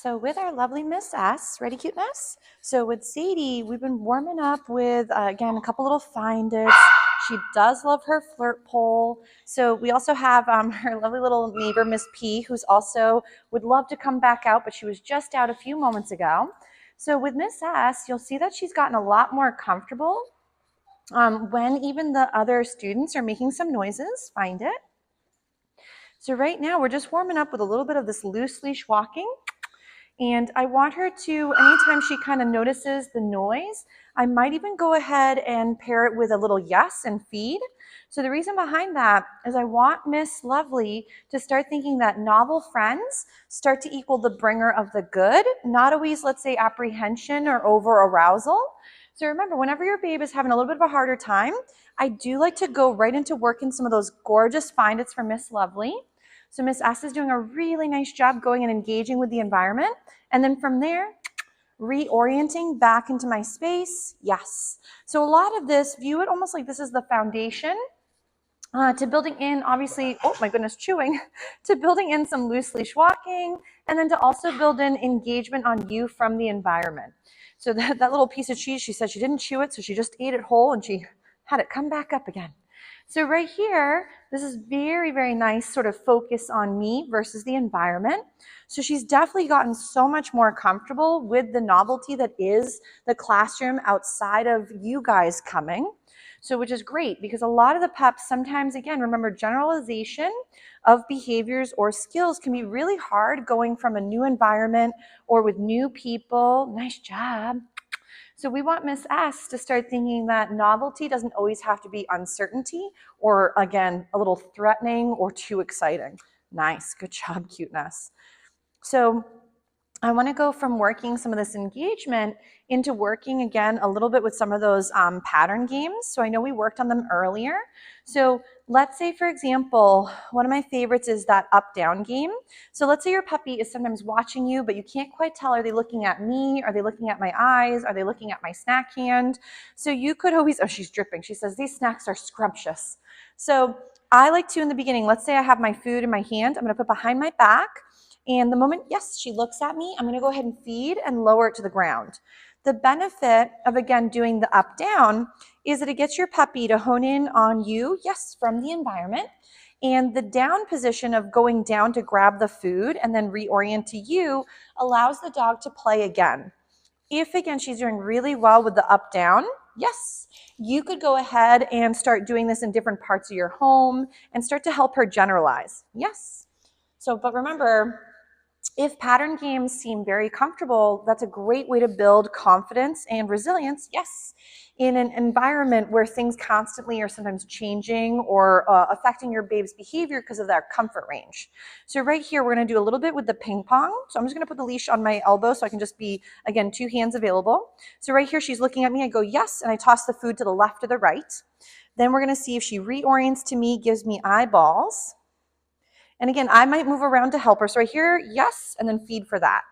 So with our lovely Miss S, ready cuteness? So with Sadie, we've been warming up with, again, a couple little find its. She does love her flirt pole. So we also have her lovely little neighbor, Miss P, who's also would love to come back out, but she was just out a few moments ago. So with Miss S, you'll see that she's gotten a lot more comfortable when even the other students are making some noises. Find it. So right now we're just warming up with a little bit of this loose leash walking. And I want her to, anytime she kind of notices the noise, I might even go ahead and pair it with a little yes and feed. So the reason behind that is I want Miss Lovely to start thinking that novel friends start to equal the bringer of the good, not always, let's say, apprehension or over arousal. So remember, whenever your babe is having a little bit of a harder time, I do like to go right into working some of those gorgeous find its for Miss Lovely. So Miss S is doing a really nice job going and engaging with the environment. And then from there, reorienting back into my space. Yes. So a lot of this, view it almost like this is the foundation to building in, obviously, oh my goodness, chewing, to building in some loose leash walking, and then to also build in engagement on you from the environment. So that little piece of cheese, she said she didn't chew it, so she just ate it whole and she had it come back up again. So right here, this is very, very nice sort of focus on me versus the environment. So she's definitely gotten so much more comfortable with the novelty that is the classroom outside of you guys coming. So which is great because a lot of the peps sometimes, again, remember generalization of behaviors or skills can be really hard going from a new environment or with new people. Nice job. So we want Miss S to start thinking that novelty doesn't always have to be uncertainty or, again, a little threatening or too exciting. Nice. Good job, cuteness. So I want to go from working some of this engagement into working again a little bit with some of those pattern games. So I know we worked on them earlier. So let's say, for example, one of my favorites is that up-down game. So let's say your puppy is sometimes watching you, but you can't quite tell, are they looking at me? Are they looking at my eyes? Are they looking at my snack hand? So you could always, oh, she's dripping. She says, these snacks are scrumptious. So I like to, in the beginning, let's say I have my food in my hand. I'm going to put behind my back. And the moment, yes, she looks at me, I'm going to go ahead and feed and lower it to the ground. The benefit of, again, doing the up-down is that it gets your puppy to hone in on you, yes, from the environment. And the down position of going down to grab the food and then reorient to you allows the dog to play again. If, again, she's doing really well with the up-down, yes, you could go ahead and start doing this in different parts of your home and start to help her generalize. Yes. So, but remember, if pattern games seem very comfortable, that's a great way to build confidence and resilience, yes, in an environment where things constantly are sometimes changing or affecting your babe's behavior because of their comfort range. So right here, we're going to do a little bit with the ping pong. So I'm just going to put the leash on my elbow so I can just be, again, two hands available. So right here, she's looking at me. I go, yes, and I toss the food to the left or the right. Then we're going to see if she reorients to me, gives me eyeballs. And again, I might move around to help her. So right here, yes, and then feed for that.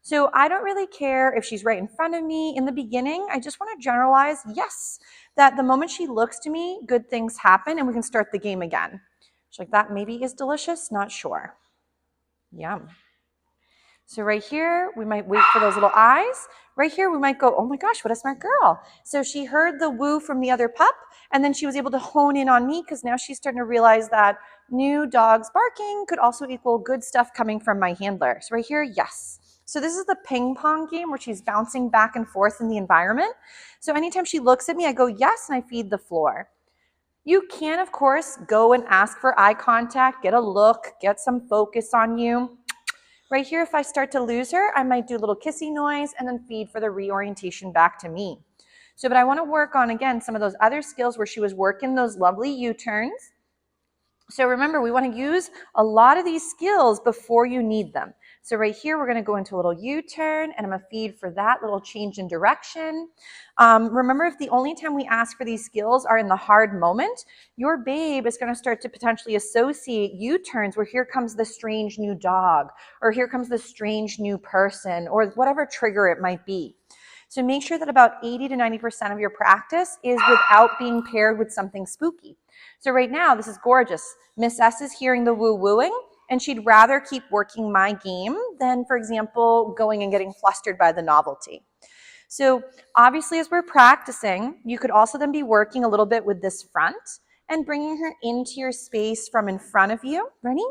So I don't really care if she's right in front of me. In the beginning, I just want to generalize, yes, that the moment she looks to me, good things happen and we can start the game again. She's like, that maybe is delicious, not sure. Yum. So right here, we might wait for those little eyes. Right here, we might go, oh my gosh, what a smart girl. So she heard the woo from the other pup, and then she was able to hone in on me because now she's starting to realize that new dogs barking could also equal good stuff coming from my handler. So right here, yes. So this is the ping pong game where she's bouncing back and forth in the environment. So anytime she looks at me, I go, yes, and I feed the floor. You can, of course, go and ask for eye contact, get a look, get some focus on you. Right here, if I start to lose her, I might do a little kissy noise and then feed for the reorientation back to me. So, but I want to work on, again, some of those other skills where she was working those lovely U-turns. So remember, we want to use a lot of these skills before you need them. So right here, we're going to go into a little U-turn, and I'm going to feed for that little change in direction. Remember, if the only time we ask for these skills are in the hard moment, your babe is going to start to potentially associate U-turns where here comes the strange new dog, or here comes the strange new person, or whatever trigger it might be. So make sure that about 80 to 90% of your practice is without being paired with something spooky. So right now, this is gorgeous. Miss S is hearing the woo-wooing, and she'd rather keep working my game than, for example, going and getting flustered by the novelty. So obviously, as we're practicing, you could also then be working a little bit with this front and bringing her into your space from in front of you. Ready?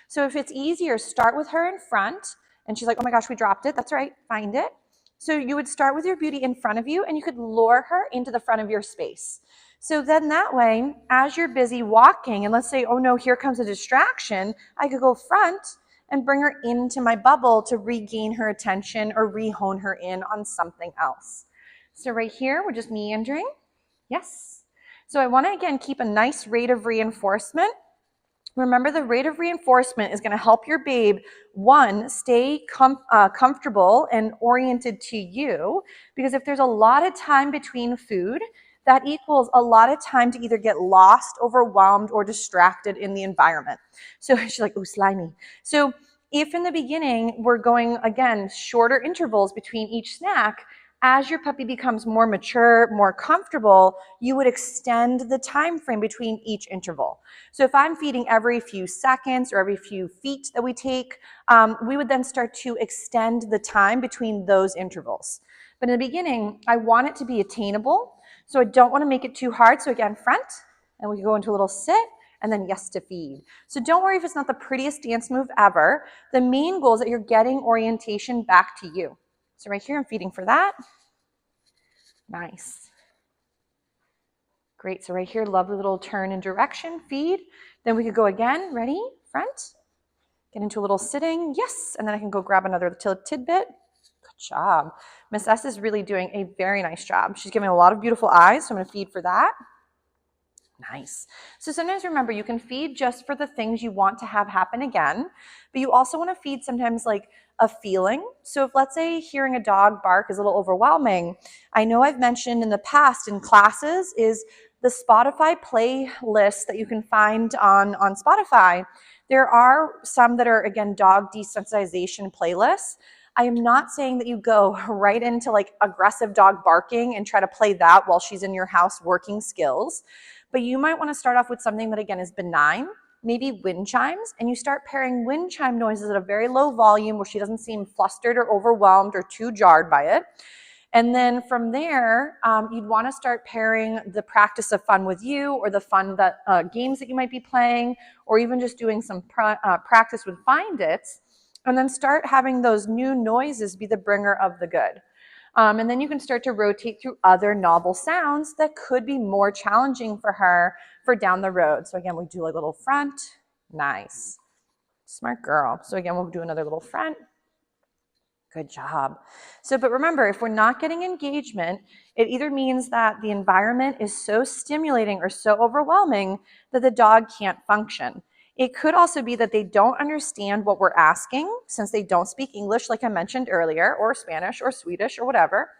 So if it's easier, start with her in front. And she's like, oh my gosh, we dropped it. That's right. Find it. So you would start with your beauty in front of you, and you could lure her into the front of your space. So then that way, as you're busy walking, and let's say, oh no, here comes a distraction, I could go front and bring her into my bubble to regain her attention or re-hone her in on something else. So right here, we're just meandering. Yes. So I want to, again, keep a nice rate of reinforcement. Remember, the rate of reinforcement is going to help your babe, one, stay comfortable and oriented to you, because if there's a lot of time between food, that equals a lot of time to either get lost, overwhelmed, or distracted in the environment. So she's like, ooh, slimy. So if in the beginning we're going, again, shorter intervals between each snack, as your puppy becomes more mature, more comfortable, you would extend the time frame between each interval. So if I'm feeding every few seconds or every few feet that we take, we would then start to extend the time between those intervals. But in the beginning, I want it to be attainable, so I don't want to make it too hard. So again, front, and we can go into a little sit, and then yes to feed. So don't worry if it's not the prettiest dance move ever. The main goal is that you're getting orientation back to you. So right here, I'm feeding for that. Nice. Great. So right here, lovely little turn in direction, feed. Then we could go again. Ready? Front. Get into a little sitting. Yes. And then I can go grab another tidbit. Good job. Miss S is really doing a very nice job. She's giving a lot of beautiful eyes, so I'm going to feed for that. Nice. So sometimes remember, you can feed just for the things you want to have happen again, but you also want to feed sometimes like a feeling. So if, let's say, hearing a dog bark is a little overwhelming, I know I've mentioned in the past in classes is the Spotify playlist that you can find on Spotify. There are some that are, again, dog desensitization playlists. I am not saying that you go right into like aggressive dog barking and try to play that while she's in your house working skills. But you might want to start off with something that, again, is benign, maybe wind chimes, and you start pairing wind chime noises at a very low volume where she doesn't seem flustered or overwhelmed or too jarred by it. And then from there, you'd want to start pairing the practice of fun with you, or the fun that games that you might be playing, or even just doing some practice with Find Its, and then start having those new noises be the bringer of the good. And then you can start to rotate through other novel sounds that could be more challenging for her for down the road. So again, we do a little front. Nice. Smart girl. So again, we'll do another little front. Good job. So, but remember, if we're not getting engagement, it either means that the environment is so stimulating or so overwhelming that the dog can't function. It could also be that they don't understand what we're asking since they don't speak English, like I mentioned earlier, or Spanish or Swedish or whatever.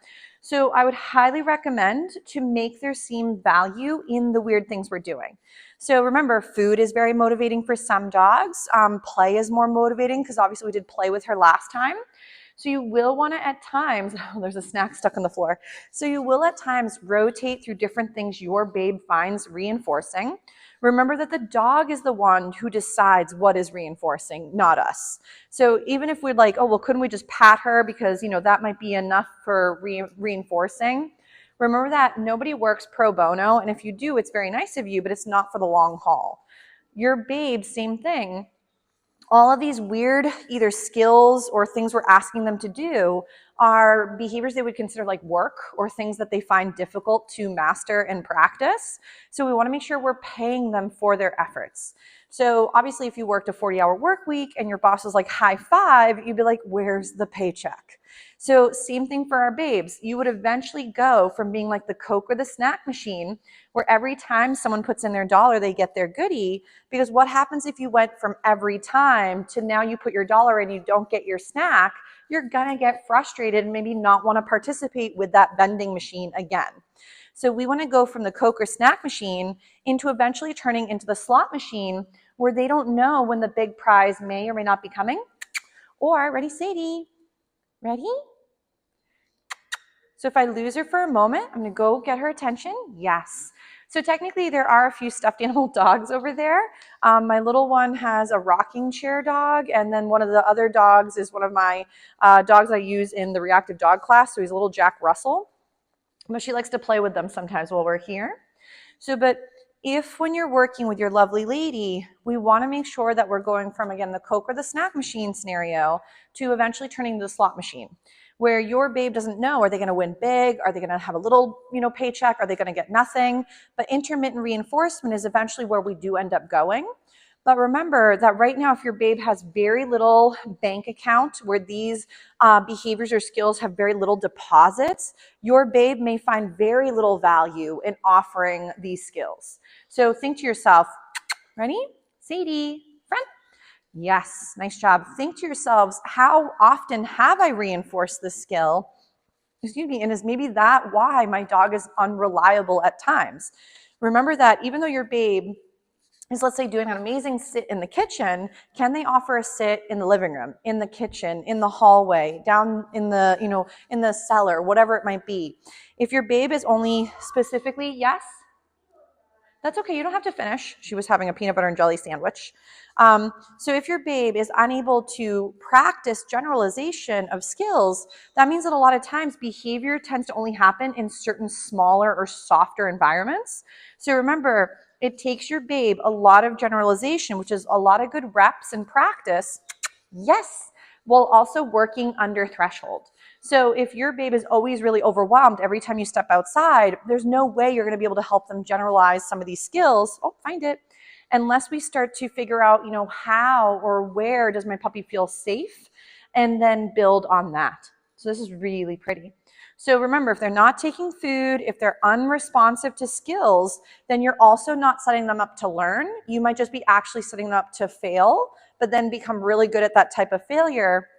So I would highly recommend to make there seem value in the weird things we're doing. So remember, food is very motivating for some dogs. Play is more motivating because obviously we did play with her last time. So you will want to at times, oh, there's a snack stuck on the floor. So you will at times rotate through different things your babe finds reinforcing. Remember that the dog is the one who decides what is reinforcing, not us. So even if we're like, oh, well, couldn't we just pat her because, you know, that might be enough for reinforcing. Remember that nobody works pro bono. And if you do, it's very nice of you, but it's not for the long haul. Your babe, same thing. All of these weird either skills or things we're asking them to do are behaviors they would consider like work or things that they find difficult to master and practice. So we want to make sure we're paying them for their efforts. So obviously if you worked a 40-hour work week and your boss was like high five, you'd be like, where's the paycheck? So same thing for our babes. You would eventually go from being like the Coke or the snack machine where every time someone puts in their dollar, they get their goodie. Because what happens if you went from every time to now you put your dollar in, you don't get your snack, you're gonna get frustrated and maybe not wanna participate with that vending machine again. So we wanna go from the Coke or snack machine into eventually turning into the slot machine where they don't know when the big prize may or may not be coming. Or, ready, Sadie? Ready? So if I lose her for a moment, I'm gonna go get her attention. Yes. So technically there are a few stuffed animal dogs over there. My little one has a rocking chair dog, and then one of the other dogs is one of my dogs I use in the reactive dog class. So he's a little Jack Russell, but she likes to play with them sometimes while we're here. So, but if when you're working with your lovely lady, we want to make sure that we're going from, again, the Coke or the snack machine scenario to eventually turning to the slot machine, where your babe doesn't know, are they going to win big? Are they going to have a little, paycheck? Are they going to get nothing? But intermittent reinforcement is eventually where we do end up going. But remember that right now, if your babe has very little bank account where these behaviors or skills have very little deposits, your babe may find very little value in offering these skills. So think to yourself, ready? Sadie, friend? Yes, nice job. Think to yourselves, how often have I reinforced this skill? Excuse me, and is maybe that why my dog is unreliable at times? Remember that even though your babe is, let's say, doing an amazing sit in the kitchen, can they offer a sit in the living room, in the kitchen, in the hallway, down in the, in the cellar, whatever it might be? If your babe is only specifically, yes? That's okay, you don't have to finish. She was having a peanut butter and jelly sandwich. So if your babe is unable to practice generalization of skills, that means that a lot of times behavior tends to only happen in certain smaller or softer environments. So remember, it takes your babe a lot of generalization, which is a lot of good reps and practice, yes, while also working under threshold. So if your babe is always really overwhelmed every time you step outside, there's no way you're going to be able to help them generalize some of these skills. Oh, find it. Unless we start to figure out, how or where does my puppy feel safe, and then build on that. So this is really pretty. So remember, if they're not taking food, if they're unresponsive to skills, then you're also not setting them up to learn. You might just be actually setting them up to fail, but then become really good at that type of failure.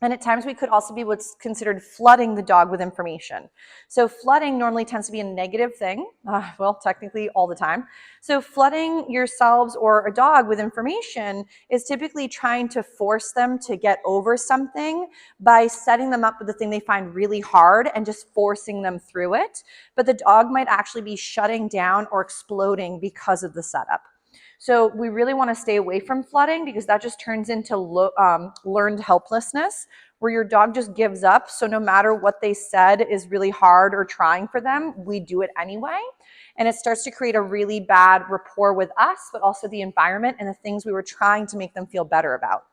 And at times we could also be what's considered flooding the dog with information. So flooding normally tends to be a negative thing. Well, technically all the time. So flooding yourselves or a dog with information is typically trying to force them to get over something by setting them up with the thing they find really hard and just forcing them through it. But the dog might actually be shutting down or exploding because of the setup. So we really want to stay away from flooding, because that just turns into learned helplessness, where your dog just gives up. So no matter what they said is really hard or trying for them, we do it anyway. And it starts to create a really bad rapport with us, but also the environment and the things we were trying to make them feel better about.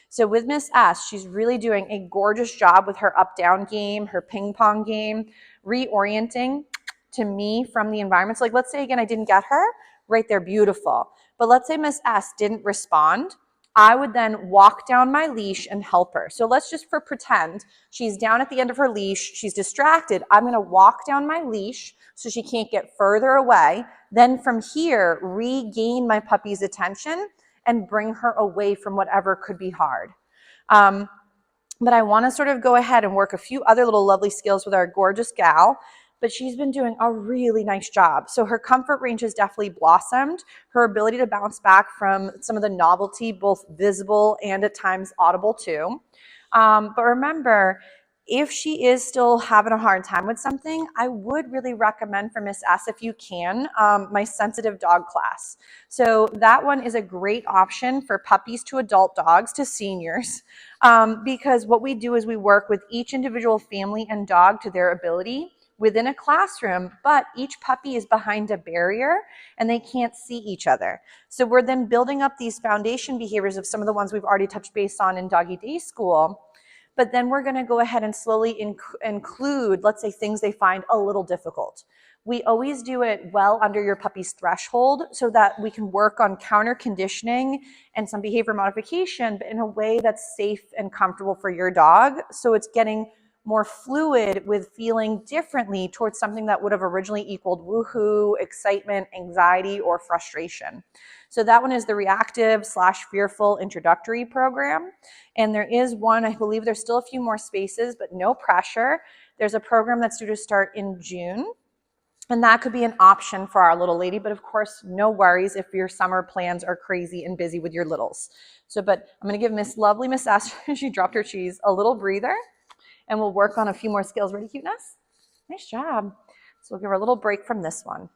So with Miss S, she's really doing a gorgeous job with her up-down game, her ping pong game, reorienting to me from the environment. So like, let's say again, I didn't get her right there, beautiful. But let's say Miss S didn't respond. I would then walk down my leash and help her. So let's just pretend she's down at the end of her leash. She's distracted. I'm going to walk down my leash so she can't get further away. Then from here, regain my puppy's attention and bring her away from whatever could be hard. But I want to sort of go ahead and work a few other little lovely skills with our gorgeous gal. But she's been doing a really nice job. So her comfort range has definitely blossomed. Her ability to bounce back from some of the novelty, both visible and at times audible too. But remember, if she is still having a hard time with something, I would really recommend for Miss S, if you can, my sensitive dog class. So that one is a great option for puppies to adult dogs to seniors, because what we do is we work with each individual family and dog to their ability within a classroom, but each puppy is behind a barrier and they can't see each other. So we're then building up these foundation behaviors of some of the ones we've already touched base on in Doggy Day School. But then we're going to go ahead and slowly include, let's say, things they find a little difficult. We always do it well under your puppy's threshold so that we can work on counter conditioning and some behavior modification, but in a way that's safe and comfortable for your dog. So it's getting more fluid with feeling differently towards something that would have originally equaled woohoo, excitement, anxiety, or frustration. So that one is the reactive/fearful introductory program. And there is one, I believe there's still a few more spaces, but no pressure. There's a program that's due to start in June. And that could be an option for our little lady, but of course, no worries if your summer plans are crazy and busy with your littles. So, but I'm gonna give lovely Miss Ash, she dropped her cheese, a little breather. And we'll work on a few more skills. Ready, cuteness? Nice job. So we'll give her a little break from this one.